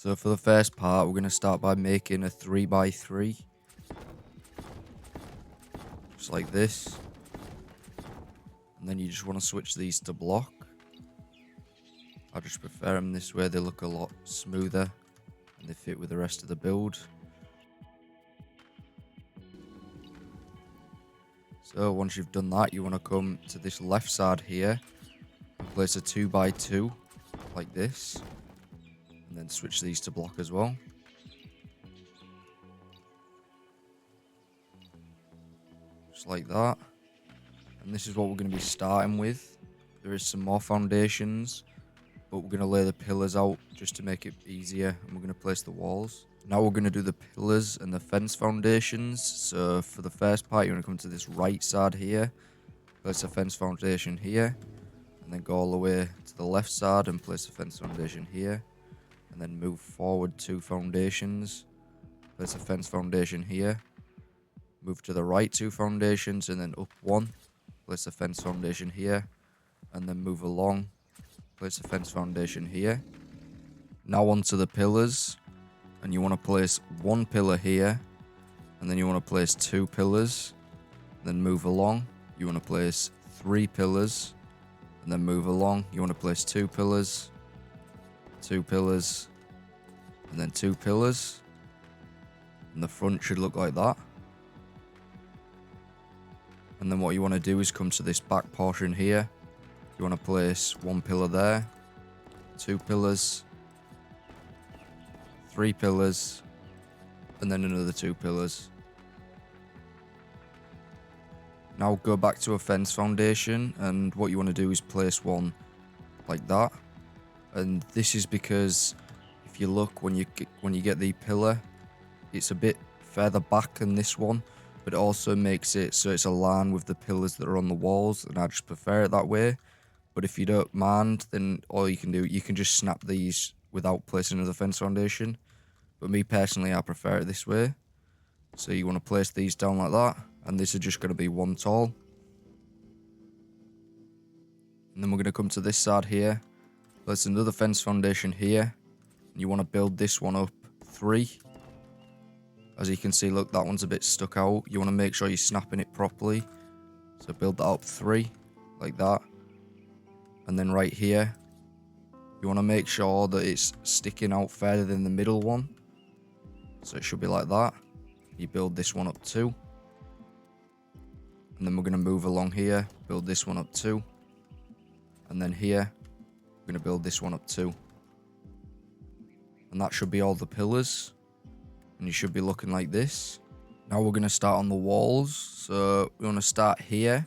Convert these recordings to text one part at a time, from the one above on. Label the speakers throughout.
Speaker 1: So for the first part, we're going to start by making a 3x3. Just like this. And then you just want to switch these to block. I just prefer them this way, they look a lot smoother and they fit with the rest of the build. So once you've done that, you want to come to this left side here and place a 2x2 like this. And then switch these to block as well. Just like that. And this is what we're going to be starting with. There is some more foundations, but we're going to lay the pillars out just to make it easier. And we're going to place the walls. Now we're going to do the pillars and the fence foundations. So for the first part, you're going to come to this right side here. Place a fence foundation here. And then go all the way to the left side and place a fence foundation here. And then move forward 2 foundations. Place a fence foundation here. Move to the right 2 foundations and then up 1. Place a fence foundation here. And then move along. Place a fence foundation here. Now onto the pillars. And you want to place 1 pillar here. And then you want to place 2 pillars. Then move along. You want to place 3 pillars. And then move along. You want to place 2 pillars. 2 pillars, and then 2 pillars, and the front should look like that. And then what you want to do is come to this back portion here. You want to place 1 pillar there, 2 pillars, 3 pillars, and then another 2 pillars. Now go back to a fence foundation, and what you want to do is place 1 like that. And this is because if you look when you get the pillar, it's a bit further back than this one, but it also makes it so it's aligned with the pillars that are on the walls, and I just prefer it that way. But if you don't mind, then all you can do, you can just snap these without placing another fence foundation. But me personally, I prefer it this way. So you want to place these down like that, and this is just going to be 1 tall. And then we're going to come to this side here. Place another fence foundation here. And you want to build this one up 3. As you can see, look, that one's a bit stuck out. You want to make sure you're snapping it properly. So build that up 3, like that. And then right here, you want to make sure that it's sticking out further than the middle one. So it should be like that. You build this one up 2. And then we're going to move along here, build this one up 2. And then here, we're going to build this one up 2. And that should be all the pillars. And you should be looking like this. Now we're going to start on the walls. So we want to start here.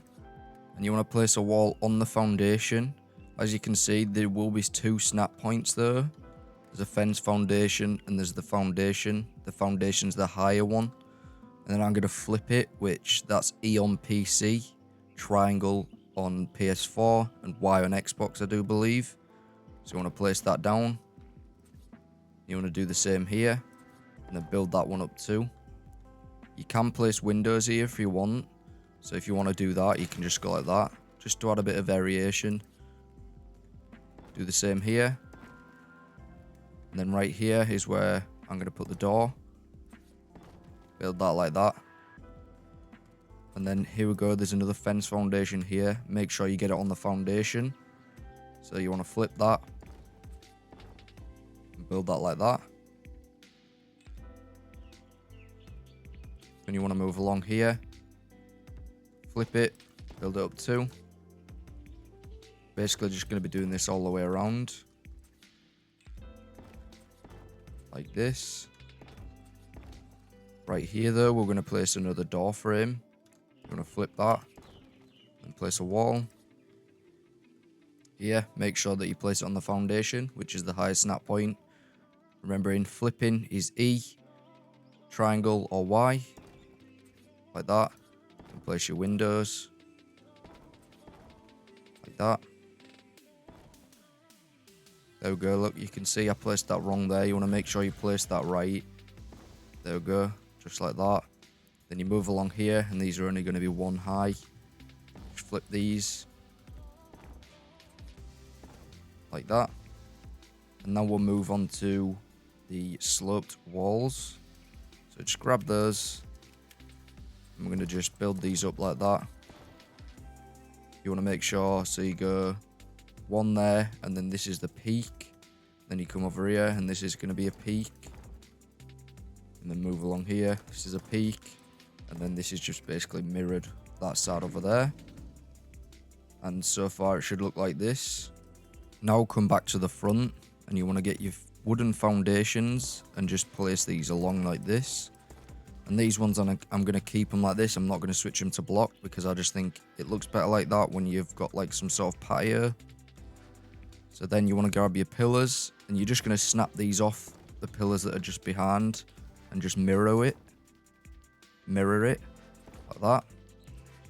Speaker 1: And you want to place a wall on the foundation. As you can see, there will be 2 snap points there. There's a fence foundation and there's the foundation. The foundation's the higher one. And then I'm going to flip it, which that's E on PC, triangle on PS4, and Y on Xbox, I do believe. So you want to place that down. You want to do the same here. And then build that one up too. You can place windows here if you want. So if you want to do that, you can just go like that. Just to add a bit of variation. Do the same here. And then right here is where I'm going to put the door. Build that like that. And then here we go, there's another fence foundation here. Make sure you get it on the foundation. So you want to flip that. And build that like that. Then you want to move along here. Flip it. Build it up too. Basically just going to be doing this all the way around. Like this. Right here though, we're going to place another door frame. You're going to flip that. And place a wall. Here, make sure that you place it on the foundation, which is the highest snap point. Remembering flipping is E, triangle or Y. Like that. And place your windows. Like that. There we go, look, you can see I placed that wrong there. You want to make sure you place that right. There we go, just like that. Then you move along here, and these are only going to be 1 high. Just flip these. Like that. And now we'll move on to the sloped walls. So just grab those. I'm going to just build these up like that. You want to make sure, so you go one there, and then this is the peak. Then you come over here, and this is going to be a peak. And then move along here. This is a peak. And then this is just basically mirrored that side over there. And so far it should look like this. Now come back to the front, and you want to get your wooden foundations and just place these along like this. And these ones I'm going to keep them like this. I'm not going to switch them to block because I just think it looks better like that when you've got like some sort of patio. So then you want to grab your pillars, and you're just going to snap these off the pillars that are just behind and just mirror it like that.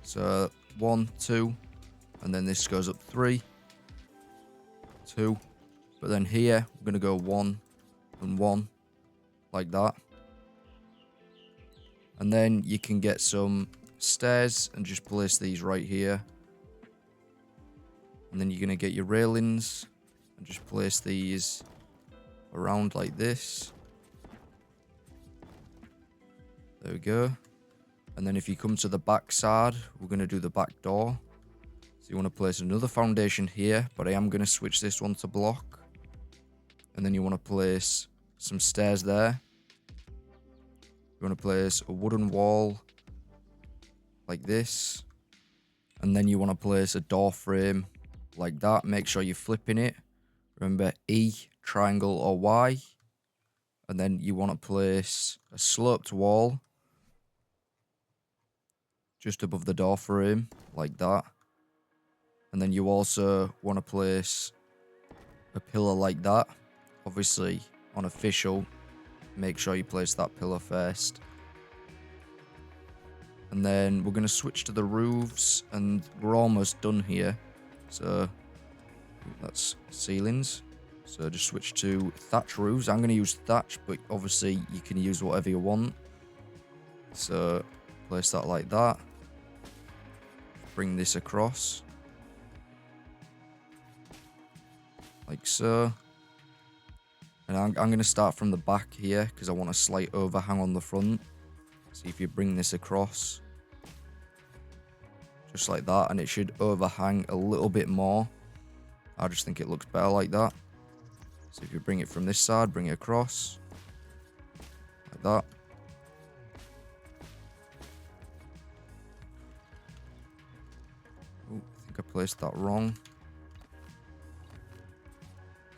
Speaker 1: So 1, 2, and then this goes up 3, 2, but then here we're going to go 1 and 1 like that. And then you can get some stairs and just place these right here. And then you're going to get your railings and just place these around like this. There we go. And then if you come to the back side, we're going to do the back door. So you want to place another foundation here, but I am going to switch this one to block. And then you want to place some stairs there. You want to place a wooden wall like this. And then you want to place a door frame like that. Make sure you're flipping it. Remember E, triangle, or Y. And then you want to place a sloped wall just above the door frame like that. And then you also want to place a pillar like that. Obviously, on official, make sure you place that pillar first. And then we're going to switch to the roofs, and we're almost done here. So that's ceilings. So just switch to thatch roofs. I'm going to use thatch, but obviously you can use whatever you want. So place that like that. Bring this across. Like so. And I'm going to start from the back here because I want a slight overhang on the front. See if you bring this across. Just like that. And it should overhang a little bit more. I just think it looks better like that. So if you bring it from this side, bring it across. Like that. Ooh, I think I placed that wrong.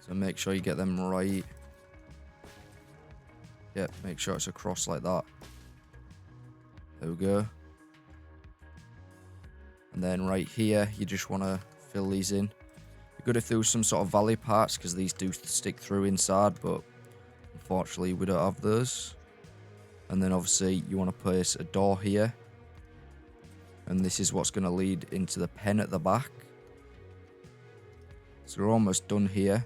Speaker 1: So make sure you get them right. Yep, make sure it's across like that. There we go. And then right here, you just want to fill these in. It'd be good if there was some sort of valley parts, because these do stick through inside, but unfortunately we don't have those. And then obviously you want to place a door here. And this is what's going to lead into the pen at the back. So we're almost done here.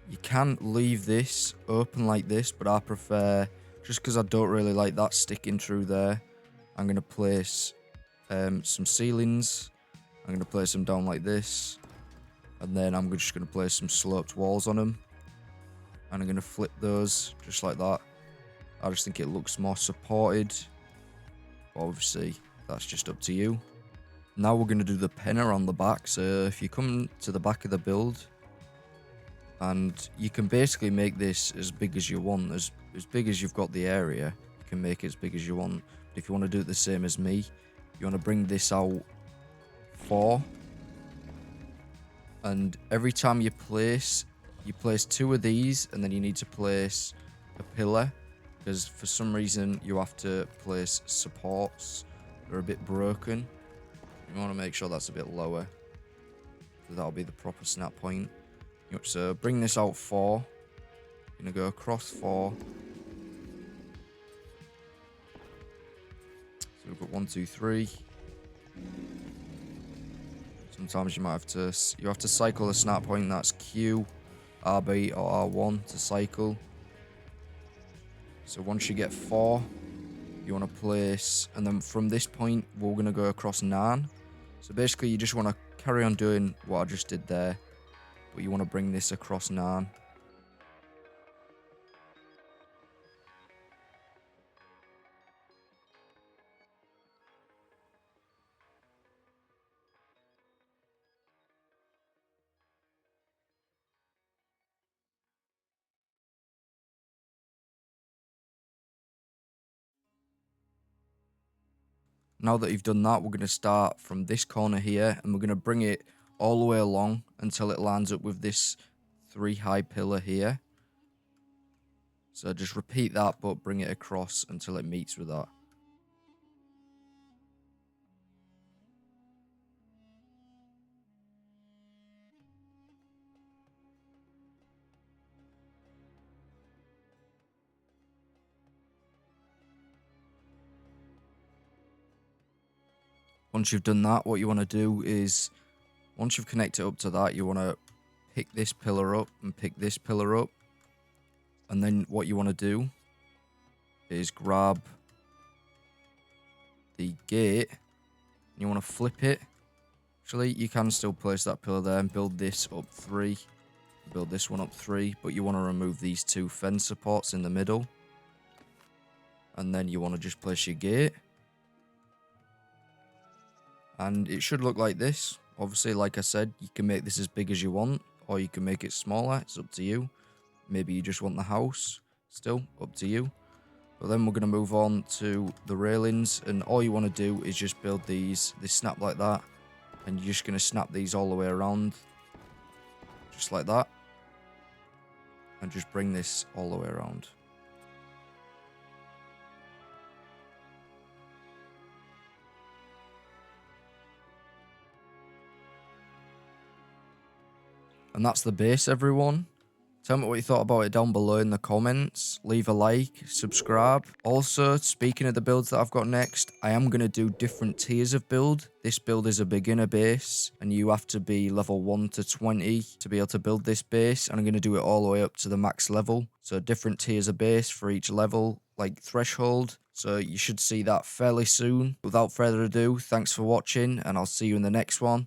Speaker 1: You can leave this open like this, but I prefer, just because I don't really like that sticking through there, I'm going to place some ceilings. I'm going to place them down like this. And then I'm just going to place some sloped walls on them. And I'm going to flip those just like that. I just think it looks more supported. Obviously, that's just up to you. Now we're going to do the penner on the back. So if you come to the back of the build, and you can basically make this as big as you want, as big as you've got the area, you can make it as big as you want. But if you want to do it the same as me, you want to bring this out 4. And every time you place 2 of these, and then you need to place a pillar, because for some reason you have to place supports that are a bit broken. You want to make sure that's a bit lower, so that'll be the proper snap point. So bring this out 4. You're going to go across 4. So we've got 1, 2, 3. Sometimes you might have to cycle the snap point. That's Q, RB, or R1 to cycle. So once you get 4, you want to place, and then from this point we're going to go across 9. So basically you just want to carry on doing what I just did there, but you want to bring this across 9. Now that you've done that, we're going to start from this corner here, and we're going to bring it all the way along until it lines up with this 3 high pillar here. So just repeat that, but bring it across until it meets with that. Once you've done that, what you want to do is, once you've connected up to that, you want to pick this pillar up and pick this pillar up. And then what you want to do is grab the gate. You want to flip it. Actually, you can still place that pillar there and build this up 3. Build this one up 3. But you want to remove these 2 fence supports in the middle. And then you want to just place your gate. And it should look like this. Obviously, like I said, you can make this as big as you want, or you can make it smaller. It's up to you. Maybe you just want the house. Still, up to you. But then we're going to move on to the railings. And all you want to do is just build these. They snap like that. And you're just going to snap these all the way around. Just like that. And just bring this all the way around. And that's the base, everyone. Tell me what you thought about it down below in the comments. Leave a like, subscribe. Also, speaking of the builds that I've got next, I am going to do different tiers of build. This build is a beginner base, and you have to be level 1 to 20 to be able to build this base. And I'm going to do it all the way up to the max level. So different tiers of base for each level, like threshold. So you should see that fairly soon. Without further ado, thanks for watching, and I'll see you in the next one.